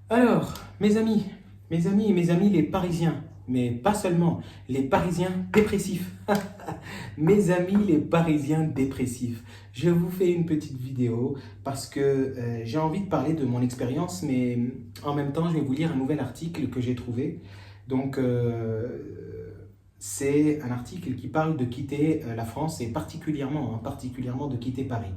Alors, mes amis les Parisiens, mais pas seulement, les Parisiens dépressifs. Mes amis les Parisiens dépressifs. Je vous fais une petite vidéo parce que j'ai envie de parler de mon expérience, mais en même temps, je vais vous lire un nouvel article que j'ai trouvé. Donc, c'est un article qui parle de quitter la France et particulièrement de quitter Paris.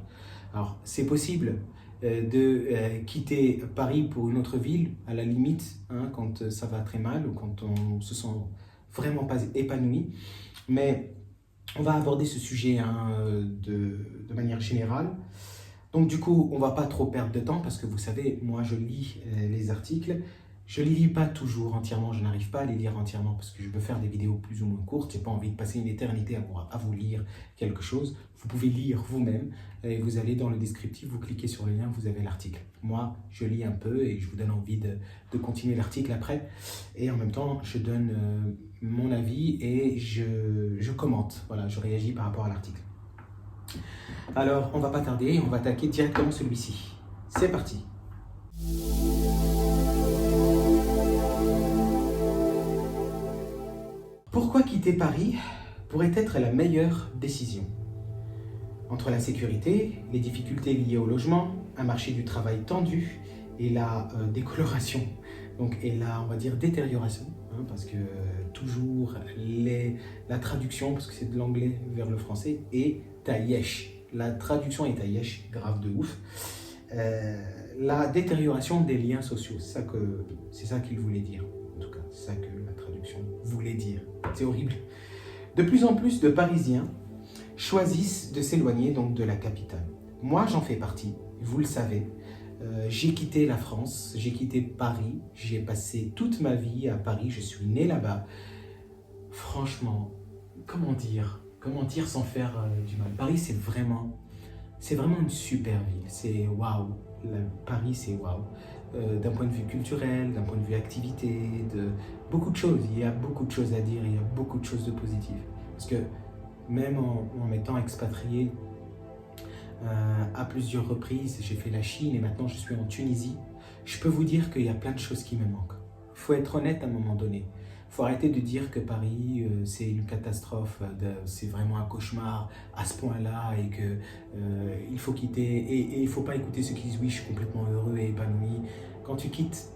Alors, c'est possible de quitter Paris pour une autre ville, à la limite, hein, quand ça va très mal ou quand on se sent vraiment pas épanoui. Mais on va aborder ce sujet hein, de manière générale. Donc du coup, on va pas trop perdre de temps parce que vous savez, moi je lis les articles. Je les lis pas toujours entièrement, je n'arrive pas à les lire entièrement parce que je veux faire des vidéos plus ou moins courtes. J'ai pas envie de passer une éternité à vous lire quelque chose. Vous pouvez lire vous-même et vous allez dans le descriptif, vous cliquez sur le lien, vous avez l'article. Moi, je lis un peu et je vous donne envie de continuer l'article après. Et en même temps, je donne mon avis et je commente. Voilà, je réagis par rapport à l'article. Alors, on va pas tarder, on va attaquer directement celui-ci. C'est parti. Pourquoi quitter Paris pourrait être la meilleure décision? Entre la sécurité, les difficultés liées au logement, un marché du travail tendu et la décoloration, donc, et la, on va dire, détérioration, hein, parce que toujours la traduction, parce que c'est de l'anglais vers le français, est taïesh. La traduction est taïesh, grave de ouf. La détérioration des liens sociaux, c'est ça qu'il voulait dire. En tout cas, c'est ça que la traduction voulait dire. C'est horrible. De plus en plus de Parisiens choisissent de s'éloigner donc de la capitale. Moi, j'en fais partie, vous le savez. J'ai quitté la France, j'ai quitté Paris, j'ai passé toute ma vie à Paris, je suis né là-bas. Franchement, comment dire sans faire du mal? Paris, c'est vraiment une super ville. C'est waouh. Paris, c'est waouh. D'un point de vue culturel, d'un point de vue activité, de beaucoup de choses. Il y a beaucoup de choses à dire, il y a beaucoup de choses de positives. Parce que même en m'étant expatrié à plusieurs reprises, j'ai fait la Chine et maintenant je suis en Tunisie, je peux vous dire qu'il y a plein de choses qui me manquent. Il faut être honnête à un moment donné. Il faut arrêter de dire que Paris, c'est une catastrophe, c'est vraiment un cauchemar à ce point-là et qu'il faut quitter. Et il ne faut pas écouter ceux qui disent oui, je suis complètement heureux et épanoui. Quand tu quittes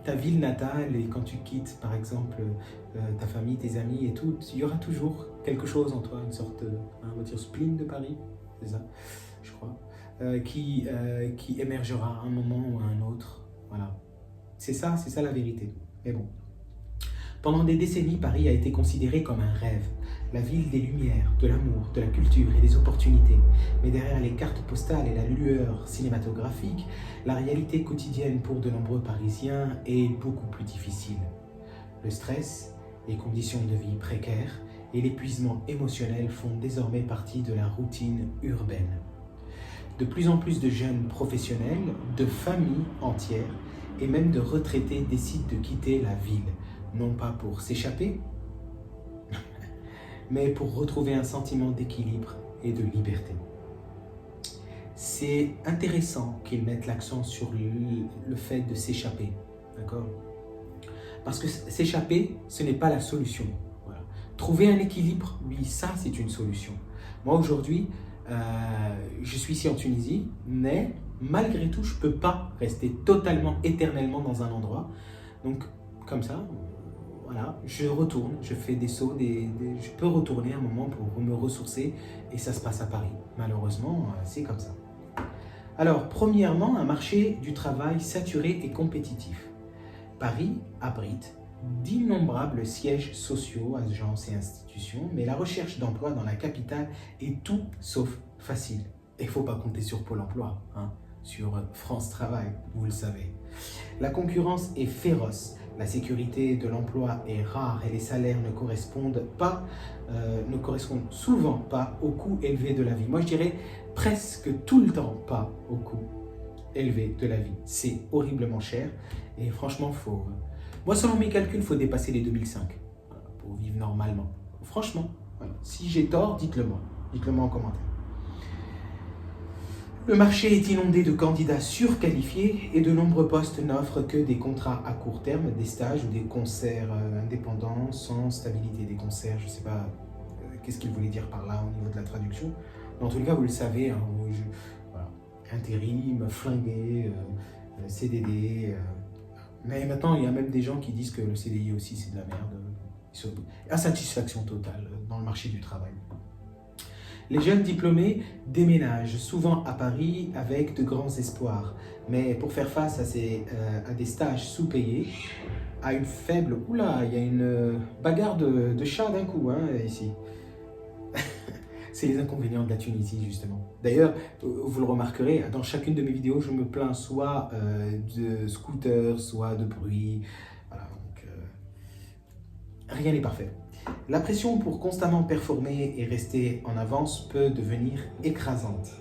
ta ville natale et quand tu quittes, par exemple, ta famille, tes amis et tout, il y aura toujours quelque chose en toi, une sorte, on va dire, spleen de Paris, c'est ça, je crois, qui émergera à un moment ou à un autre. Voilà. C'est ça la vérité. Mais bon. Pendant des décennies, Paris a été considéré comme un rêve, la ville des lumières, de l'amour, de la culture et des opportunités. Mais derrière les cartes postales et la lueur cinématographique, la réalité quotidienne pour de nombreux Parisiens est beaucoup plus difficile. Le stress, les conditions de vie précaires et l'épuisement émotionnel font désormais partie de la routine urbaine. De plus en plus de jeunes professionnels, de familles entières et même de retraités décident de quitter la ville, non pas pour s'échapper, mais pour retrouver un sentiment d'équilibre et de liberté. C'est intéressant qu'ils mettent l'accent sur le fait de s'échapper, d'accord? Parce que s'échapper, ce n'est pas la solution. Voilà. Trouver un équilibre, oui, ça c'est une solution. Moi aujourd'hui, je suis ici en Tunisie, mais malgré tout, je ne peux pas rester totalement, éternellement dans un endroit. Donc, comme ça, voilà, je retourne, je fais des sauts, je peux retourner un moment pour me ressourcer et ça se passe à Paris. Malheureusement, c'est comme ça. Alors, premièrement, un marché du travail saturé et compétitif. Paris abrite d'innombrables sièges sociaux, agences et institutions, mais la recherche d'emploi dans la capitale est tout sauf facile. Et il ne faut pas compter sur Pôle emploi, hein, sur France Travail, vous le savez. La concurrence est féroce, la sécurité de l'emploi est rare et les salaires ne correspondent souvent pas au coût élevé de la vie. Moi je dirais presque tout le temps pas au coût élevé de la vie. C'est horriblement cher et franchement moi selon mes calculs, il faut dépasser les 2005 pour vivre normalement. Franchement, voilà. Si j'ai tort, dites-le moi en commentaire. Le marché est inondé de candidats surqualifiés et de nombreux postes n'offrent que des contrats à court terme, des stages ou des concerts indépendants sans stabilité. Des concerts, je ne sais pas qu'est-ce qu'il voulait dire par là au niveau de la traduction. Dans tous les cas, vous le savez, hein, voilà, intérim, flingué, CDD. Mais maintenant, il y a même des gens qui disent que le CDI aussi, c'est de la merde. Insatisfaction totale dans le marché du travail. Les jeunes diplômés déménagent souvent à Paris avec de grands espoirs. Mais pour faire face à des stages sous-payés, à une faible... Oula, il y a une bagarre de chats d'un coup hein, ici. C'est les inconvénients de la Tunisie, justement. D'ailleurs, vous le remarquerez, dans chacune de mes vidéos, je me plains soit de scooters, soit de bruit. Voilà, donc, rien n'est parfait. La pression pour constamment performer et rester en avance peut devenir écrasante.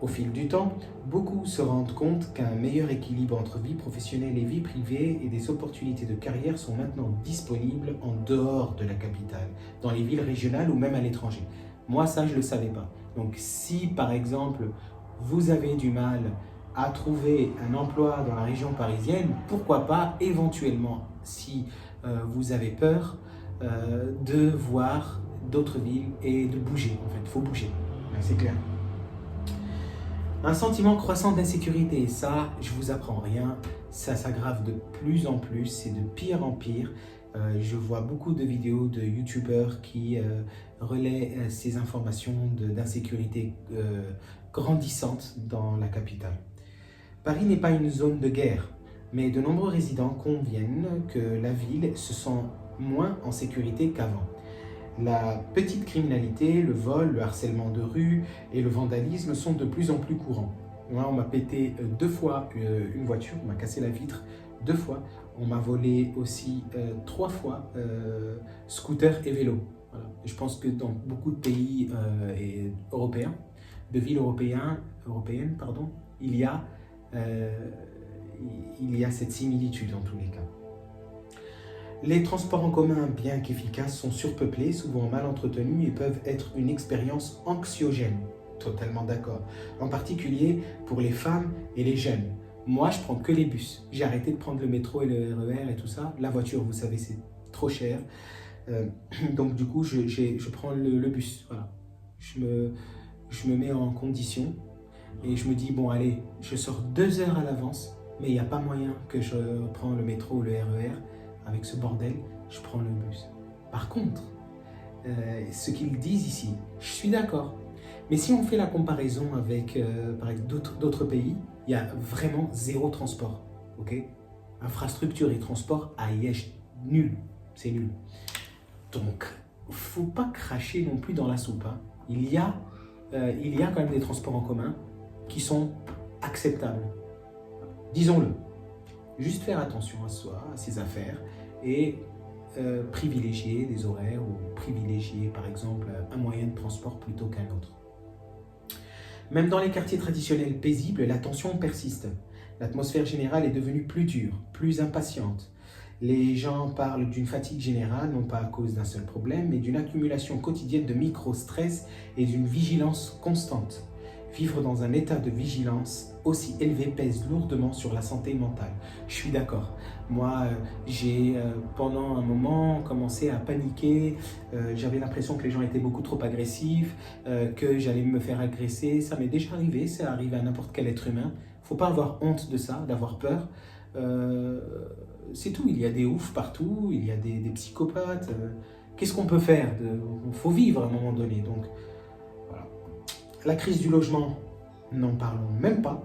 Au fil du temps, beaucoup se rendent compte qu'un meilleur équilibre entre vie professionnelle et vie privée et des opportunités de carrière sont maintenant disponibles en dehors de la capitale, dans les villes régionales ou même à l'étranger. Moi, ça, je ne le savais pas. Donc, si par exemple, vous avez du mal à trouver un emploi dans la région parisienne, pourquoi pas éventuellement, si vous avez peur, de voir d'autres villes et de bouger. En fait, il faut bouger, c'est clair. Un sentiment croissant d'insécurité, ça, je vous apprends rien, ça s'aggrave de plus en plus, c'est de pire en pire. Je vois beaucoup de vidéos de youtubeurs qui relaient ces informations d'insécurité grandissante dans la capitale. Paris n'est pas une zone de guerre, mais de nombreux résidents conviennent que la ville se sent moins en sécurité qu'avant. La petite criminalité, le vol, le harcèlement de rue et le vandalisme sont de plus en plus courants. Moi, on m'a pété 2 fois une voiture, on m'a cassé la vitre 2 fois. On m'a volé aussi 3 fois scooter et vélo. Voilà. Je pense que dans beaucoup de pays européens, de villes européennes, pardon, il y a cette similitude en tous les cas. Les transports en commun, bien qu'efficaces, sont surpeuplés, souvent mal entretenus et peuvent être une expérience anxiogène. Totalement d'accord. En particulier pour les femmes et les jeunes. Moi, je prends que les bus. J'ai arrêté de prendre le métro et le RER et tout ça. La voiture, vous savez, c'est trop cher. Donc du coup, je prends le bus. Voilà. Je me mets en condition et je me dis, bon allez, je sors 2 heures à l'avance, mais il n'y a pas moyen que je prends le métro ou le RER. Avec ce bordel, je prends le bus. Par contre, ce qu'ils disent ici, je suis d'accord. Mais si on fait la comparaison avec par exemple, d'autres pays, il y a vraiment zéro transport. Okay, infrastructure et transport à Liège, nul. C'est nul. Donc, il ne faut pas cracher non plus dans la soupe. Hein. Il y a quand même des transports en commun qui sont acceptables. Disons-le. Juste faire attention à soi, à ses affaires et privilégier des horaires ou privilégier par exemple un moyen de transport plutôt qu'un autre. Même dans les quartiers traditionnels paisibles, la tension persiste. L'atmosphère générale est devenue plus dure, plus impatiente. Les gens parlent d'une fatigue générale, non pas à cause d'un seul problème, mais d'une accumulation quotidienne de micro-stress et d'une vigilance constante. Vivre dans un état de vigilance aussi élevé pèse lourdement sur la santé mentale. Je suis d'accord. Moi, j'ai pendant un moment commencé à paniquer. J'avais l'impression que les gens étaient beaucoup trop agressifs, que j'allais me faire agresser. Ça m'est déjà arrivé, ça arrive à n'importe quel être humain. Il ne faut pas avoir honte de ça, d'avoir peur. C'est tout, il y a des oufs partout, il y a des psychopathes. Qu'est-ce qu'on peut faire? Il faut vivre à un moment donné. Donc, voilà. La crise du logement, n'en parlons même pas.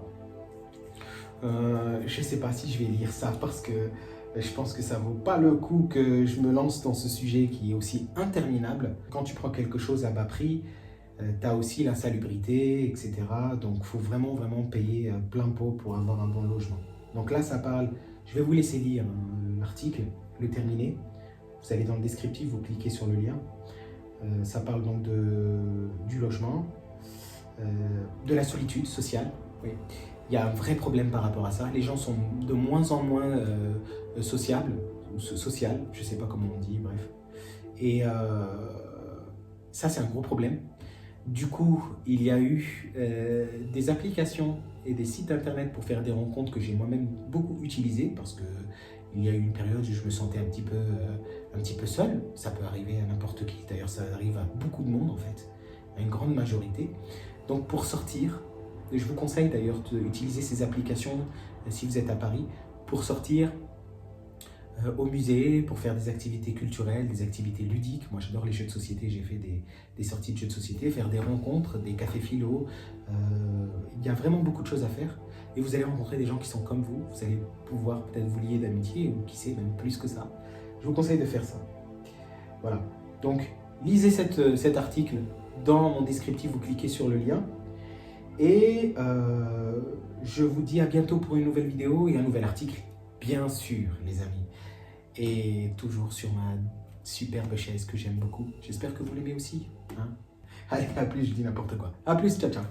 Je ne sais pas si je vais lire ça parce que je pense que ça ne vaut pas le coup que je me lance dans ce sujet qui est aussi interminable. Quand tu prends quelque chose à bas prix, tu as aussi l'insalubrité, etc. Donc il faut vraiment payer plein pot pour avoir un bon logement. Donc là, ça parle, je vais vous laisser lire l'article, le terminer. Vous allez dans le descriptif, vous cliquez sur le lien. Ça parle donc du logement, de la solitude sociale. Oui. Il y a un vrai problème par rapport à ça. Les gens sont de moins en moins sociables, je ne sais pas comment on dit, bref. Et ça, c'est un gros problème. Du coup, il y a eu des applications et des sites internet pour faire des rencontres que j'ai moi-même beaucoup utilisées parce que il y a eu une période où je me sentais un petit peu seul. Ça peut arriver à n'importe qui, d'ailleurs ça arrive à beaucoup de monde en fait, à une grande majorité. Donc pour sortir, je vous conseille d'ailleurs d'utiliser ces applications si vous êtes à Paris, pour sortir au musée, pour faire des activités culturelles, des activités ludiques. Moi j'adore les jeux de société, j'ai fait des sorties de jeux de société, faire des rencontres, des cafés philo. Il y a vraiment beaucoup de choses à faire et vous allez rencontrer des gens qui sont comme vous allez pouvoir peut-être vous lier d'amitié ou qui sait même plus que ça. Je vous conseille de faire ça. Voilà, donc lisez cet article dans mon descriptif, vous cliquez sur le lien et je vous dis à bientôt pour une nouvelle vidéo et un nouvel article, bien sûr les amis. Et toujours sur ma superbe chaise que j'aime beaucoup. J'espère que vous l'aimez aussi. Hein. Allez, à plus, je dis n'importe quoi. À plus, ciao, ciao.